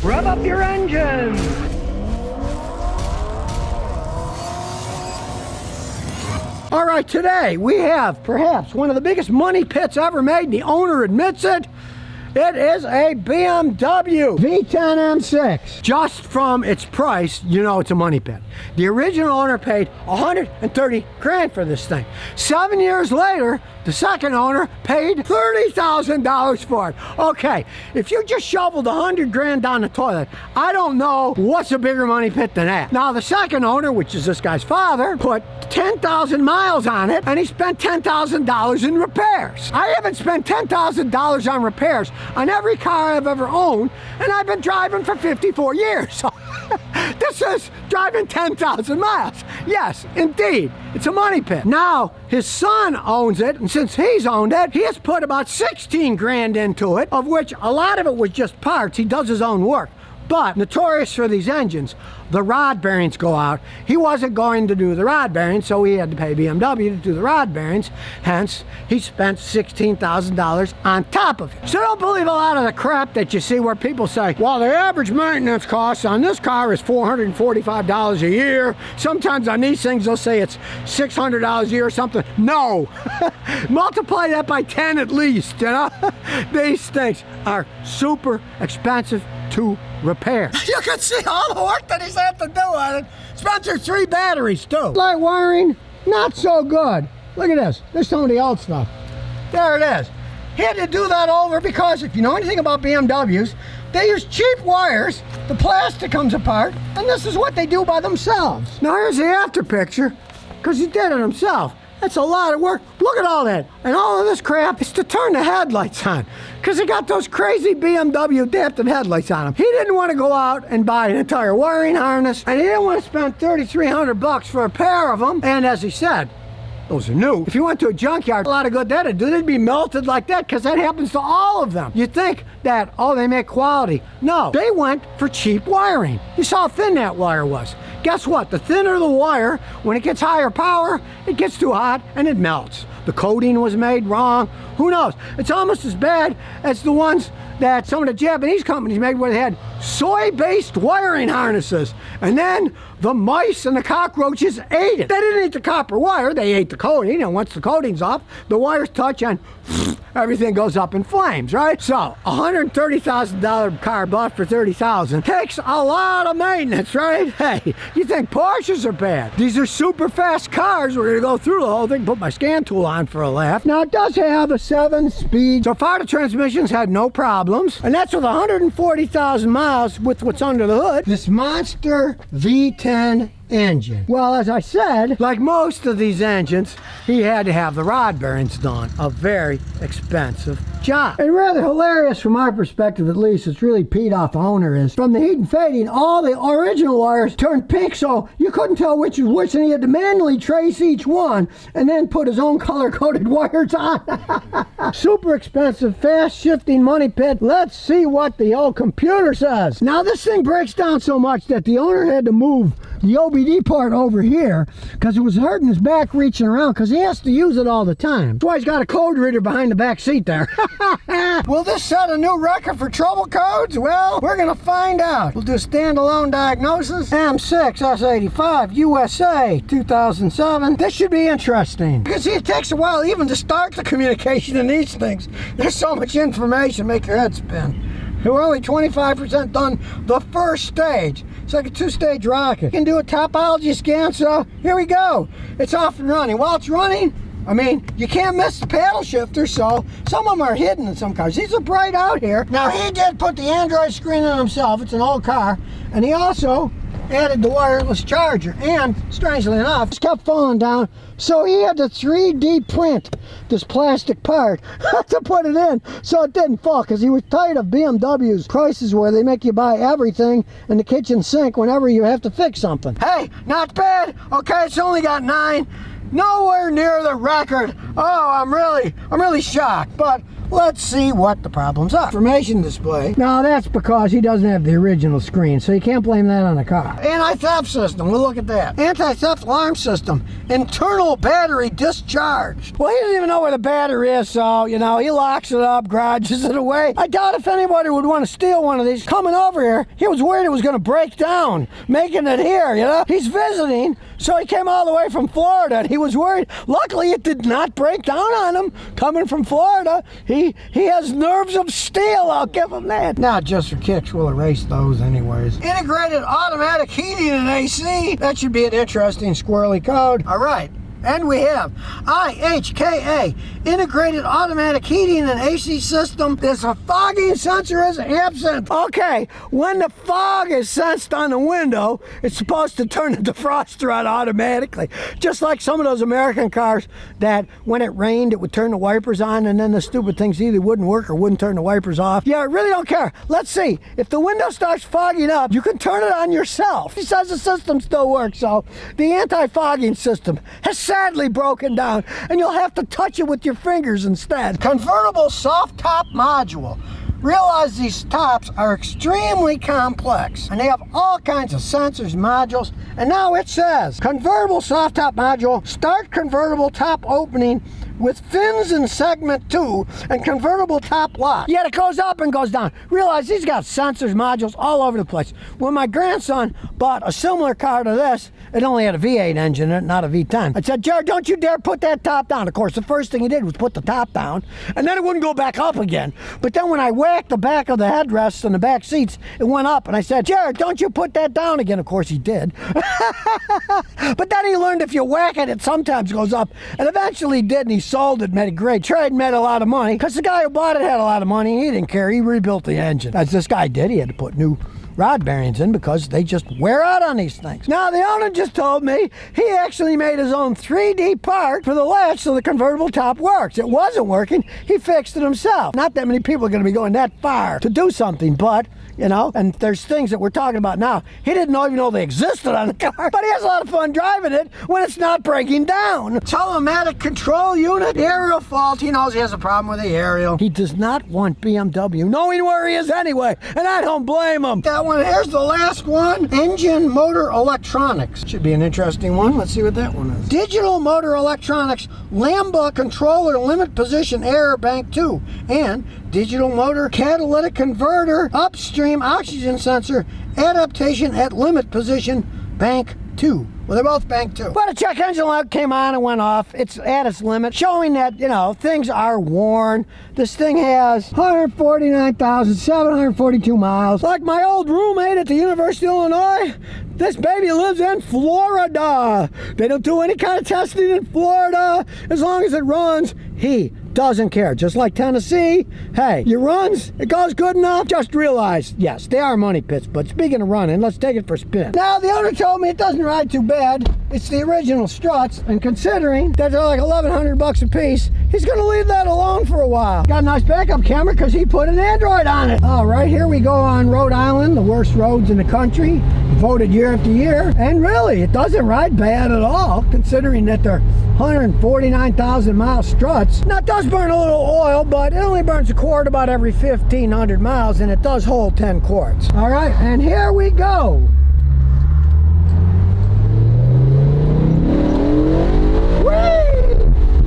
Rev up your engines. All right, today we have perhaps one of the biggest money pits ever made. The owner admits it. It is a BMW V10 M6. Just from its price, you know it's a money pit. The original owner paid 130 grand for this thing. 7 years later, the second owner paid $30,000 for it. Okay, if you just shoveled 100 grand down the toilet, I don't know what's a bigger money pit than that. Now, the second owner, which is this guy's father, put 10,000 miles on it, and he spent $10,000 in repairs. I haven't spent $10,000 on repairs on every car I've ever owned, and I've been driving for 54 years. So this is driving 10,000 miles. Yes, indeed, it's a money pit. Now, his son owns it, and since he's owned it, he has put about 16 grand into it, of which a lot of it was just parts. He does his own work. But notorious for these engines, the rod bearings go out. He wasn't going to do the rod bearings, so he had to pay BMW to do the rod bearings. Hence, he spent $16,000 on top of it. So don't believe a lot of the crap that you see where people say, well, the average maintenance cost on this car is $445 a year. Sometimes on these things, they'll say it's $600 a year or something. No, multiply that by 10 at least, you know? These things are super expensive to repair. You can see all the work that he's had to do on it. Spent through 3 batteries too. Light wiring, not so good. Look at this. There's some of the old stuff. There it is. He had to do that over because if you know anything about BMWs, they use cheap wires, the plastic comes apart, and this is what they do by themselves. Now here's the after picture, because he did it himself. That's a lot of work. Look at all that. And all of this crap is to turn the headlights on, because they got those crazy BMW adaptive headlights on them. He didn't want to go out and buy an entire wiring harness, and he didn't want to spend $3,300 for a pair of them. And as he said, those are new. If you went to a junkyard, a lot of good that'd do. They'd be melted like that, because that happens to all of them. You'd think that, oh, they make quality. No, they went for cheap wiring. You saw how thin that wire was. Guess what? The thinner the wire, when it gets higher power, it gets too hot and it melts. The coating was made wrong. Who knows? It's almost as bad as the ones that some of the Japanese companies made where they had soy-based wiring harnesses. And then the mice and the cockroaches ate it. They didn't eat the copper wire, they ate the coating, and once the coating's off, the wires touch and everything goes up in flames, right? So, $130,000 car bought for $30,000 takes a lot of maintenance, right? Hey, you think Porsches are bad? These are super fast cars. We're gonna go through the whole thing, put my scan tool on for a laugh. Now, it does have a 7-speed. So far, the transmissions had no problems, and that's with 140,000 miles with what's under the hood. This monster V10 engine. Well, as I said, like most of these engines, he had to have the rod bearings done. A very expensive job. And rather hilarious from our perspective, at least. It's really peed off the owner is. From the heat and fading, all the original wires turned pink, so you couldn't tell which was which, and he had to manually trace each one and then put his own color-coded wires on. Super expensive, fast-shifting money pit. Let's see what the old computer says. Now, this thing breaks down so much that the owner had to move the OBD part over here because it was hurting his back reaching around, because he has to use it all the time. That's why he's got a code reader behind the back seat there. Will this set a new record for trouble codes? Well, we're gonna find out. We'll do standalone diagnosis. M6 S85 USA 2007. This should be interesting. You can see it takes a while even to start the communication in these things. There's so much information, make your head spin. We're only 25% done the first stage. It's like a 2-stage rocket. You can do a topology scan, so here we go. It's off and running. While it's running, I mean, you can't miss the paddle shifter, so some of them are hidden in some cars. These are bright out here. Now, he did put the Android screen on himself. It's an old car. And he also added the wireless charger, and strangely enough, it kept falling down, so he had to 3D print this plastic part to put it in so it didn't fall, because he was tired of BMW's prices where they make you buy everything in the kitchen sink whenever you have to fix something. Hey, not bad. Okay, it's only got 9. Nowhere near the record. Oh, I'm really shocked, but Let's see what the problems are. Information display. Now that's because he doesn't have the original screen, so you can't blame that on the car. Anti-theft system, we'll look at that. Anti-theft alarm system. Internal battery discharged. Well, he doesn't even know where the battery is, so, you know, he locks it up, garages it away. I doubt if anybody would want to steal one of these. Coming over here, he was worried it was going to break down, making it here, you know? He's visiting, so he came all the way from Florida, and he was worried. Luckily, it did not break down on him. Coming from Florida, he has nerves of steel, I'll give him that. Not just for kicks, we'll erase those anyways. Integrated automatic heating and AC. That should be an interesting squirrely code. All right. And we have IHKA, integrated automatic heating and AC system. This fogging sensor is absent. Okay, when the fog is sensed on the window, it's supposed to turn the defroster on automatically. Just like some of those American cars that when it rained, it would turn the wipers on, and then the stupid things either wouldn't work or wouldn't turn the wipers off. Yeah, I really don't care. Let's see. If the window starts fogging up, you can turn it on yourself. He says the system still works, so the anti-fogging system has sadly broken down, and you'll have to touch it with your fingers instead. Convertible soft top module. Realize these tops are extremely complex, and they have all kinds of sensors, modules, and now it says convertible soft top module, start convertible top opening with fins in segment 2 and convertible top lock. Yet it goes up and goes down. Realize he's got sensors, modules all over the place. When my grandson bought a similar car to this, it only had a V8 engine in it, not a V10. I said, Jared, don't you dare put that top down. Of course, the first thing he did was put the top down, and then it wouldn't go back up again. But then when I whacked the back of the headrests and the back seats, it went up, and I said, Jared, don't you put that down again. Of course, he did. But then he learned if you whack it, it sometimes goes up, and eventually did, and he sold it, made a great trade, made a lot of money, because the guy who bought it had a lot of money, and he didn't care. He rebuilt the engine. As this guy did, he had to put new rod bearings in because they just wear out on these things. Now, the owner just told me he actually made his own 3D part for the latch so the convertible top works. It wasn't working. He fixed it himself. Not that many people are going to be going that far to do something, but you know, and there's things that we're talking about now. He didn't even know they existed on the car, but he has a lot of fun driving it when it's not breaking down. Telematic control unit, aerial fault. He knows he has a problem with the aerial. He does not want BMW knowing where he is anyway, and I don't blame him. That one, here's the last one. Engine motor electronics. Should be an interesting one. Let's see what that one is. Digital motor electronics, Lambda controller limit position error bank 2, and digital motor catalytic converter upstream oxygen sensor adaptation at limit position bank 2. Well, they're both bank 2. But a check engine light came on and went off. It's at its limit, showing that, you know, things are worn. This thing has 149,742 miles. Like my old roommate at the University of Illinois, this baby lives in Florida. They don't do any kind of testing in Florida. As long as it runs, he doesn't care. Just like Tennessee, hey, your runs, it goes good enough. Just realize, yes, they are money pits, but speaking of running, let's take it for a spin. Now, the owner told me it doesn't ride too bad. It's the original struts, and considering that they're like 1,100 bucks a piece, he's gonna leave that alone for a while. Got a nice backup camera because he put an Android on it. All right, here we go on Rhode Island, the worst roads in the country, voted year after year, and really, it doesn't ride bad at all, considering that they're 149,000 mile struts. Now, it does burn a little oil, but it only burns a quart about every 1,500 miles, and it does hold 10 quarts. All right, and here we go.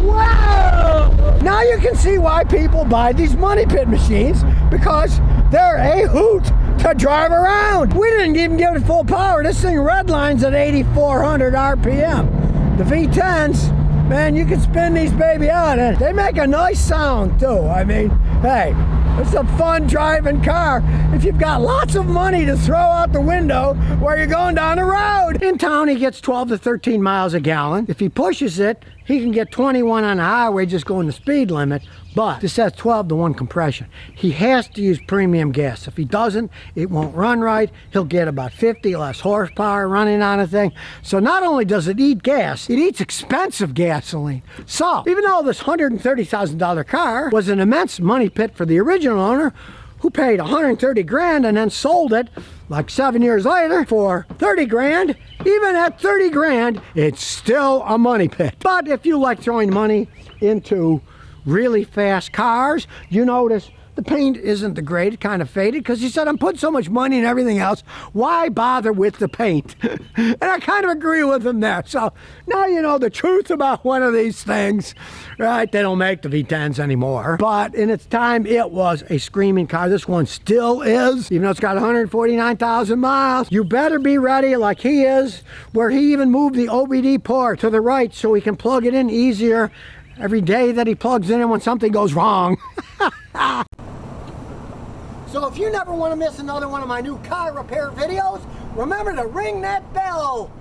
Wow! Now you can see why people buy these money pit machines, because they're a hoot to drive around. We didn't even give it full power. This thing redlines at 8,400 RPM. The V10s, man, you can spin these baby out, and they make a nice sound too. I mean, hey, it's a fun driving car if you've got lots of money to throw out the window while you're going down the road. In town, he gets 12 to 13 miles a gallon. If he pushes it, he can get 21 on the highway just going the speed limit, but this has 12 to 1 compression. He has to use premium gas. If he doesn't, it won't run right. He'll get about 50 less horsepower running on a thing. So not only does it eat gas, it eats expensive gasoline. So even though this $130,000 car was an immense money pit for the original owner, who paid 130 grand and then sold it like 7 years later for 30 grand, even at 30 grand, it's still a money pit. But if you like throwing money into really fast cars. You notice the paint isn't the great, kind of faded, because he said, I'm putting so much money and everything else, why bother with the paint? And I kind of agree with him there. So now you know the truth about one of these things, right? They don't make the V10s anymore. But in its time, it was a screaming car. This one still is, even though it's got 149,000 miles. You better be ready like he is, where he even moved the OBD port to the right so he can plug it in easier every day that he plugs in when something goes wrong. So if you never want to miss another one of my new car repair videos, remember to ring that bell.